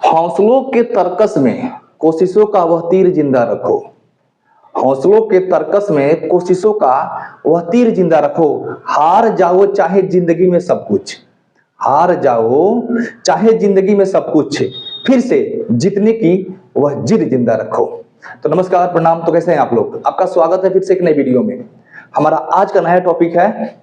हौसलों के तर्कस में कोशिशों का वह तीर जिंदा रखो। हौसलों के तर्कस में कोशिशों का वह तीर जिंदा रखो। हार जाओ चाहे जिंदगी में सब कुछ, हार जाओ चाहे जिंदगी में सब कुछ, फिर से जीतने की वह जिद जिंदा रखो। तो नमस्कार, प्रणाम। तो कैसे हैं आप लोग? आपका स्वागत है फिर से एक नई वीडियो में। हमारा आज का नया टॉपिक है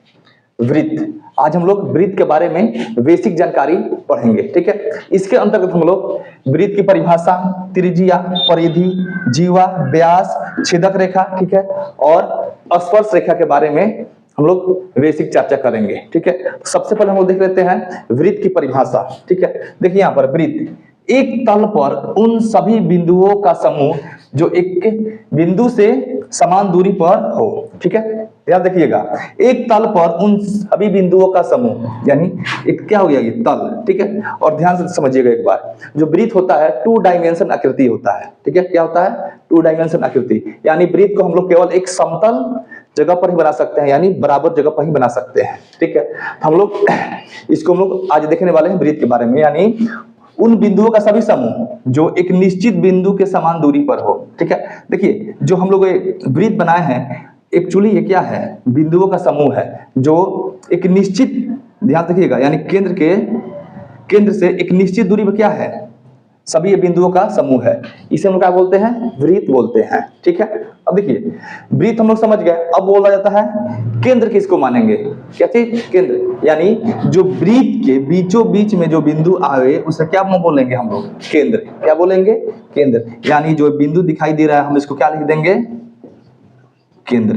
वृत्त। आज हम लोग वृत्त के बारे में बेसिक जानकारी पढ़ेंगे, ठीक है। इसके अंतर्गत हम लोग वृत्त की परिभाषा, त्रिज्या, परिधि, जीवा, व्यास, छेदक रेखा, ठीक है, और स्पर्श रेखा के बारे में हम लोग बेसिक चर्चा करेंगे, ठीक है। सबसे पहले हम लोग देख लेते हैं वृत्त की परिभाषा, ठीक है। देखिए यहाँ पर वृत्त एक तल पर उन सभी बिंदुओं का समूह जो एक बिंदु से समान दूरी पर हो, ठीक है। याद रखिएगा, एक तल पर उन सभी बिंदुओं का समूह, यानी एक क्या हो गया ये तल, ठीक है। और ध्यान से समझिएगा एक बार, जो वृत्त होता है 2 डायमेंशन आकृति होता है, ठीक है। क्या होता है? 2 डायमेंशन आकृति, यानी वृत्त को हम लोग केवल एक समतल जगह पर ही बना सकते हैं, यानी बराबर जगह पर ही बना सकते हैं, ठीक है। हम लोग इसको हम लोग आज देखने वाले हैं वृत्त के बारे में, यानी उन बिंदुओं का सभी समूह जो एक निश्चित बिंदु के समान दूरी पर हो, ठीक है। देखिए जो हम लोग वृत्त बनाए हैं, एक्चुअली ये क्या है? बिंदुओं का समूह है जो एक निश्चित, ध्यान रखिएगा, यानी केंद्र से एक निश्चित दूरी पर क्या है? सभी ये बिंदुओं का समूह है। इसे हम क्या बोलते हैं? वृत्त बोलते हैं, ठीक है। अब देखिए वृत्त हम लोग समझ गए। अब बोला जाता है केंद्र किसको मानेंगे? क्या चीज? केंद्र, यानी जो वृत्त के बीचों बीच में जो बिंदु आवे उसे क्या बोलेंगे हम लोग? केंद्र। क्या बोलेंगे? केंद्र। यानी जो बिंदु दिखाई दे रहा है हम इसको क्या लिख देंगे? केंद्र।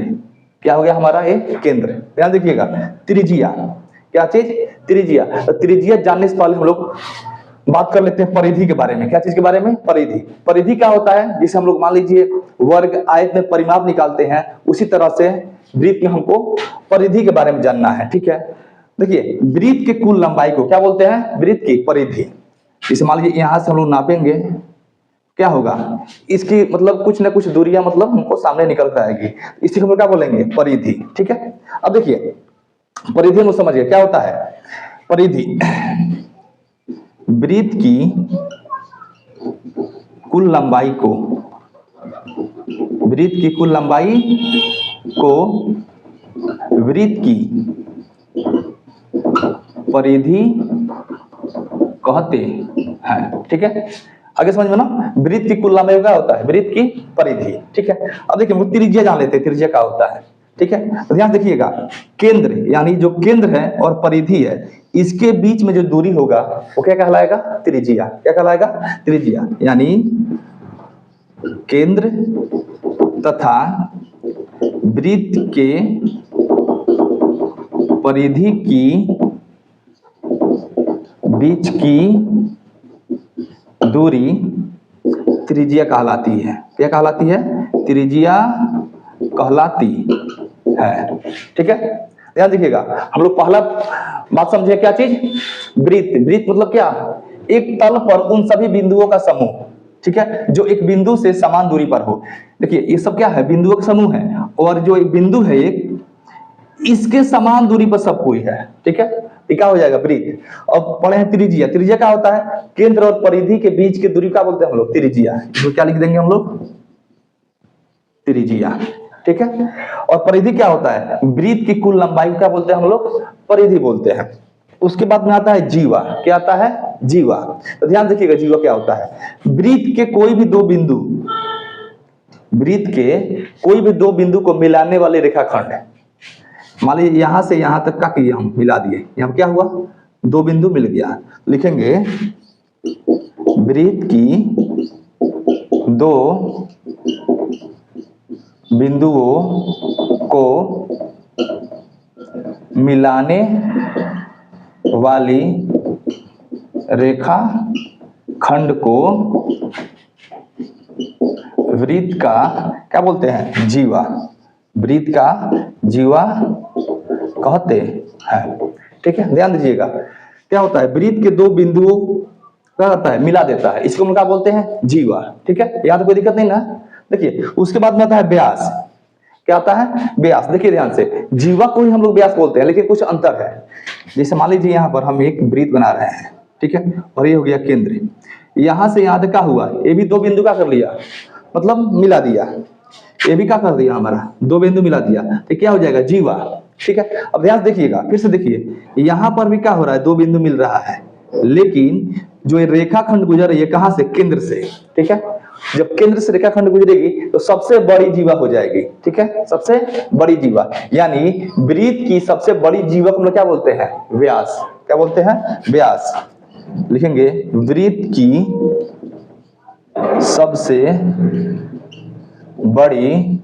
क्या हो गया हमारा? ये केंद्र। ध्यान देखिएगा, त्रिज्या, क्या चीज? त्रिज्या। तो त्रिज्या जानने से पहले हम लोग बात कर लेते हैं परिधि के बारे में। क्या चीज के बारे में? परिधि। परिधि क्या होता है? जिसे हम लोग मान लीजिए वर्ग आयत में परिमाप निकालते हैं, उसी तरह से वृत्त में हमको परिधि के बारे में जानना है, ठीक है। देखिए वृत्त के कुल लंबाई को क्या बोलते हैं? वृत्त की परिधि। इसे मान लीजिए यहां से हम लोग नापेंगे, क्या होगा? इसकी मतलब कुछ ना कुछ दूरियां मतलब हमको सामने निकल कर आएगी, इसी को हम क्या बोलेंगे? परिधि, ठीक है। अब देखिए परिधि में समझिए क्या होता है। परिधि वृत्त की कुल लंबाई को, वृत्त की कुल लंबाई को वृत्त की परिधि कहते हैं, ठीक है। आगे समझ में ना, वृत्त की कुल लंबाई क्या होता है? वृत्त की परिधि, ठीक है। अब देखिए त्रिज्या जान लेते हैं, त्रिज्या क्या होता है, ठीक है। तो ध्यान देखिएगा, केंद्र यानी जो केंद्र है और परिधि है, इसके बीच में जो दूरी होगा वो क्या कहलाएगा? त्रिज्या। क्या कहलाएगा? त्रिज्या। यानी केंद्र तथा वृत्त के परिधि की बीच की दूरी त्रिज्या कहलाती है। क्या कहलाती है? त्रिज्या कहलाती है, ठीक है। ध्यान देखिएगा, हम लोग पहला बात समझे क्या चीज? वृत्त। वृत्त मतलब क्या? एक तल पर उन सभी बिंदुओं का समूह, ठीक है, जो एक बिंदु से समान दूरी पर हो। देखिए ये सब क्या है? बिंदुओं का समूह है, और जो एक बिंदु है एक, इसके समान दूरी पर सब कोई है, ठीक है। क्या हो जाएगा? वृत्त। अब पढ़े हैं त्रिज्या। त्रिज्या क्या होता है? केंद्र और परिधि के बीच की दूरी क्या बोलते हैं हम लोग? त्रिज्या। तो क्या लिख देंगे हम लोग? त्रिज्या, ठीक है। और परिधि क्या होता है? वृत्त की कुल लंबाई क्या बोलते हैं हम लोग? परिधि बोलते हैं। उसके बाद में आता है जीवा। क्या आता है? जीवा। तो ध्यान देखिएगा जीवा क्या होता है? वृत्त के कोई भी दो बिंदु, वृत्त के कोई भी दो बिंदु को मिलाने वाले रेखाखंड, मान लीजिए यहां से यहां तक का किया, हम मिला दिए, यहां क्या हुआ? दो बिंदु मिल गया। लिखेंगे वृत्त की दो बिंदुओं को मिलाने वाली रेखा खंड को वृत्त का क्या बोलते हैं? जीवा। वृत्त का जीवा कहते हैं, ठीक है। ध्यान दीजिएगा, क्या होता है? वृत्त के दो बिंदुओं क्या होता है? मिला देता है, इसको हम क्या बोलते हैं? जीवा, ठीक है। यहाँ तो कोई दिक्कत नहीं ना। देखिए उसके बाद में आता है व्यास। क्या आता है? व्यास। देखिए ध्यान से, जीवा को ही हम लोग व्यास बोलते हैं, लेकिन कुछ अंतर है। जैसे मान लीजिए यहाँ पर हम एक वृत्त बना रहे हैं, ठीक है, और ये हो गया केंद्र। यहां से यहां तक क्या हुआ, ये भी दो बिंदु का कर लिया, मतलब मिला दिया, ये भी क्या कर दिया हमारा, दो बिंदु मिला दिया, तो क्या हो जाएगा, जीवा। ठीक है, अब ध्यान से देखिएगा, फिर से देखिए, यहां पर भी क्या हो रहा है, दो बिंदु मिल रहा है, लेकिन जो ये रेखाखंड गुजर रही है कहां से, केंद्र से। ठीक है, जब केंद्र से रेखाखंड गुजरेगी तो सबसे बड़ी जीवा हो जाएगी। ठीक है, सबसे बड़ी जीवा, यानी वृत्त की सबसे बड़ी जीवा को हम लोग क्या बोलते हैं, व्यास। क्या बोलते हैं, व्यास। लिखेंगे वृत्त की सबसे बड़ी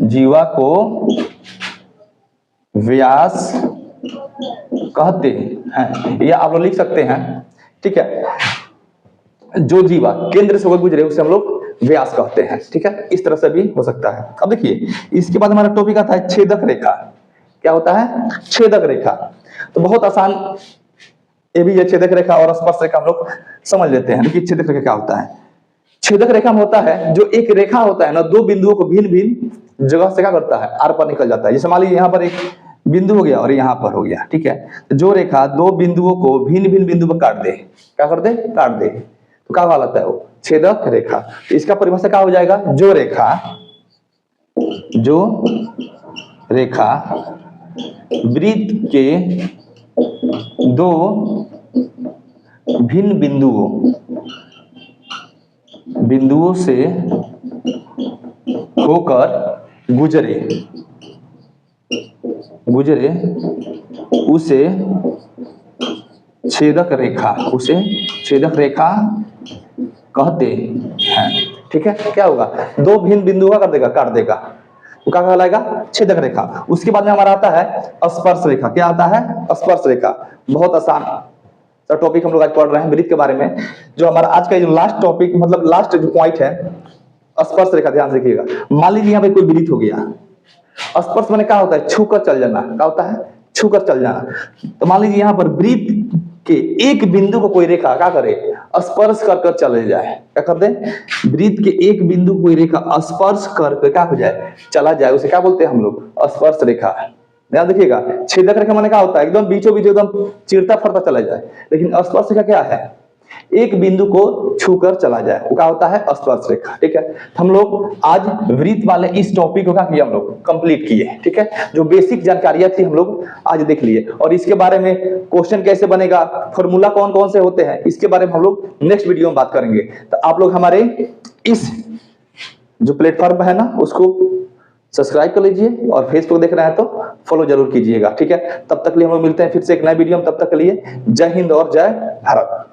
जीवा को व्यास कहते हैं, या आप लोग लिख सकते हैं। ठीक है, जो जीवा केंद्र से होकर गुजरे उसे हम लोग व्यास कहते हैं। ठीक है, इस तरह से भी हो सकता है। अब देखिए, इसके बाद हमारा टॉपिक आता है छेदक रेखा। क्या होता है, छेदक रेखा। तो बहुत आसान, ये भी है छेदक रेखा और स्पर्श रेखा हम लोग समझ लेते हैं। देखिए छेदक रेखा क्या होता है, छेदक रेखा में होता है जो एक रेखा होता है ना, दो बिंदुओं को भिन्न भिन्न जगह से क्या करता है, आर पार निकल जाता है। जैसे मान लीजिए यहाँ पर एक बिंदु हो गया और यहाँ पर हो गया। ठीक है, तो जो रेखा दो बिंदुओं को भिन्न भिन्न बिंदु पर काट दे, क्या कर दे, काट दे, तो क्या कहलाता है वो, छेदक रेखा। तो इसका परिभाषा क्या हो जाएगा, जो रेखा वृत्त के दो भिन्न बिंदुओं से होकर गुजरे उसे छेदक रेखा कहते हैं। ठीक है, क्या होगा, दो भिन्न बिंदुओं का कर देगा, काट देगा, तो क्या कहलाएगा, छेदक रेखा। उसके बाद में हमारा आता है स्पर्श रेखा। क्या आता है, स्पर्श रेखा। बहुत आसान सा टॉपिक हम लोग आज पढ़ रहे हैं वृत्त के बारे में। जो हमारा आज का जो लास्ट टॉपिक, मतलब लास्ट जो पॉइंट है, स्पर्श रेखा। ध्यान से देखिएगा, मान लीजिए यहाँ पे कोई वृत्त हो गया, स्पर्श मैंने क्या होता है, छूकर चल जाना। क्या होता है, छूकर चल जाना। तो मान लीजिए यहाँ पर वृत्त के एक बिंदु को कोई रेखा क्या करे, स्पर्श कर कर चले जाए। क्या कर दे, वृत्त के एक बिंदु कोई रेखा स्पर्श कर क्या हो जाए, चला जाए, उसे क्या बोलते हैं हम लोग, स्पर्श रेखा। ध्यान देखिएगा, छेदक रेखा माने क्या होता है, एकदम बीचों बीच एकदम चिरता फरता चला जाए। लेकिन स्पर्श रेखा क्या है, एक बिंदु को छूकर चला जाए, वो क्या होता है, स्पर्श रेखा। ठीक है, हम लोग आज वृत्त वाले इस टॉपिक को क्या किया, हम लोग कंप्लीट किए। ठीक है, जो बेसिक जानकारियां थी हम लोग आज देख लिए, और इसके बारे में क्वेश्चन कैसे बनेगा, फॉर्मूला कौन कौन से होते हैं, इसके बारे में हम लोग नेक्स्ट वीडियो में बात करेंगे। तो आप लोग हमारे इस जो प्लेटफॉर्म है ना, उसको सब्सक्राइब कर लीजिए, और फेसबुक देख रहे हैं तो फॉलो जरूर कीजिएगा। ठीक है, तब तक के लिए हम लोग मिलते हैं फिर से एक नए वीडियो में। तब तक के लिए जय हिंद और जय भारत।